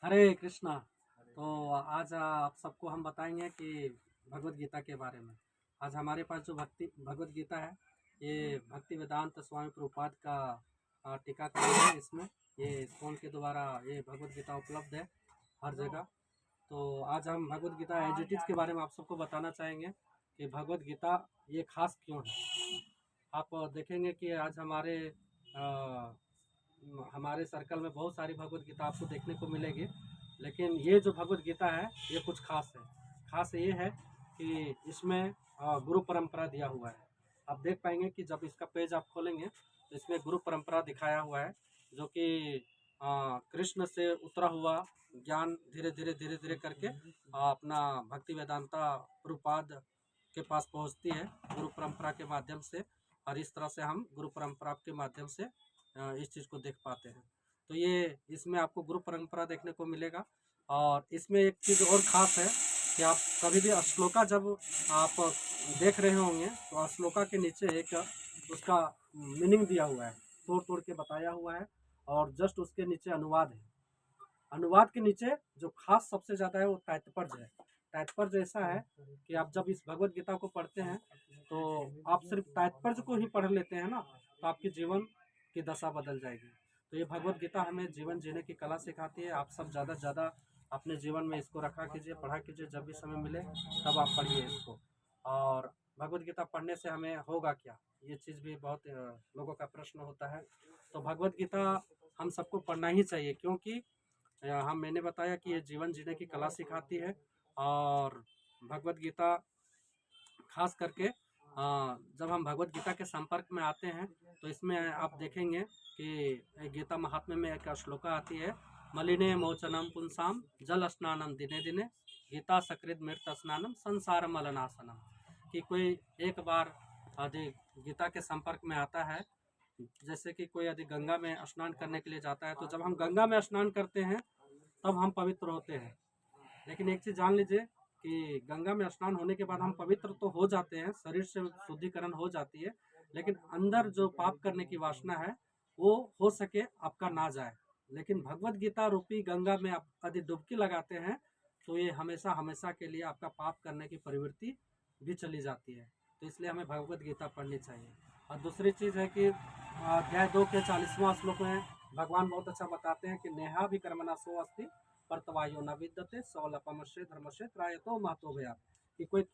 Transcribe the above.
हरे कृष्णा। तो आज आप सबको हम बताएंगे कि भगवत गीता के बारे में। आज हमारे पास जो भक्ति भगवत गीता है, ये भक्ति वेदांत स्वामी प्रभुपाद का टीकाकरण है। इसमें ये फोन के द्वारा ये भगवत गीता उपलब्ध है हर जगह। तो आज हम भगवत गीता एजिटिव के बारे में आप सबको बताना चाहेंगे कि भगवत गीता ये खास क्यों है। आप देखेंगे कि आज अ, हमारे सर्कल में बहुत सारी भगवत गीता आपको देखने को मिलेगी, लेकिन ये जो भगवत गीता है ये कुछ खास है। खास ये है कि इसमें गुरु परंपरा दिया हुआ है। आप देख पाएंगे कि जब इसका पेज आप खोलेंगे तो इसमें गुरु परंपरा दिखाया हुआ है, जो कि कृष्ण से उतरा हुआ ज्ञान धीरे धीरे करके अपना भक्ति वेदांता प्रभुपाद के पास पहुंचती है गुरु परंपरा के माध्यम से। और इस तरह से हम गुरु परंपरा के माध्यम से इस चीज़ को देख पाते हैं। तो ये इसमें आपको गुरु परंपरा देखने को मिलेगा। और इसमें एक चीज़ और ख़ास है कि आप कभी भी श्लोका जब आप देख रहे होंगे तो श्लोका के नीचे एक उसका मीनिंग दिया हुआ है, तोड़ तोड़ के बताया हुआ है। और जस्ट उसके नीचे अनुवाद है। अनुवाद के नीचे जो खास सबसे ज़्यादा है वो तात्पर्य है। तात्पर्य ऐसा है कि आप जब इस भगवत गीता को पढ़ते हैं तो आप सिर्फ तात्पर्य को ही पढ़ लेते हैं ना, तो आपके जीवन की दशा बदल जाएगी। तो ये भगवत गीता हमें जीवन जीने की कला सिखाती है। आप सब ज़्यादा से ज़्यादा अपने जीवन में इसको रखा कीजिए, पढ़ा कीजिए। जब भी समय मिले तब आप पढ़िए इसको। और भगवत गीता पढ़ने से हमें होगा क्या, ये चीज़ भी बहुत लोगों का प्रश्न होता है। तो भगवत गीता हम सबको पढ़ना ही चाहिए, क्योंकि मैंने बताया कि ये जीवन जीने की कला सिखाती है। और भगवत गीता खास करके जब हम भगवत गीता के संपर्क में आते हैं तो इसमें आप देखेंगे कि गीता महात्म्य में एक श्लोका आती है, मलिने मोचनम पुंसाम जल स्नानम दिने दिने गीता सकृत मृत स्नानम संसार मलनासनम। कि कोई एक बार यदि गीता के संपर्क में आता है, जैसे कि कोई यदि गंगा में स्नान करने के लिए जाता है, तो जब हम गंगा में स्नान करते हैं तब हम पवित्र होते हैं। लेकिन एक चीज़ जान लीजिए कि गंगा में स्नान होने के बाद हम पवित्र तो हो जाते हैं, शरीर से शुद्धिकरण हो जाती है, लेकिन अंदर जो पाप करने की वासना है वो हो सके आपका ना जाए। लेकिन भगवत गीता रूपी गंगा में आप यदि डुबकी लगाते हैं तो ये हमेशा हमेशा के लिए आपका पाप करने की प्रवृत्ति भी चली जाती है। तो इसलिए हमें भगवत गीता पढ़नी चाहिए। और दूसरी चीज़ है कि अध्याय 2 के 40वां श्लोक में भगवान बहुत अच्छा बताते हैं कि नेहा भी कर्मणा सो अस्ति परतवायो न विद्यते सौलपमस्य धर्मस्य त्रायतो महतो भया। कि कोई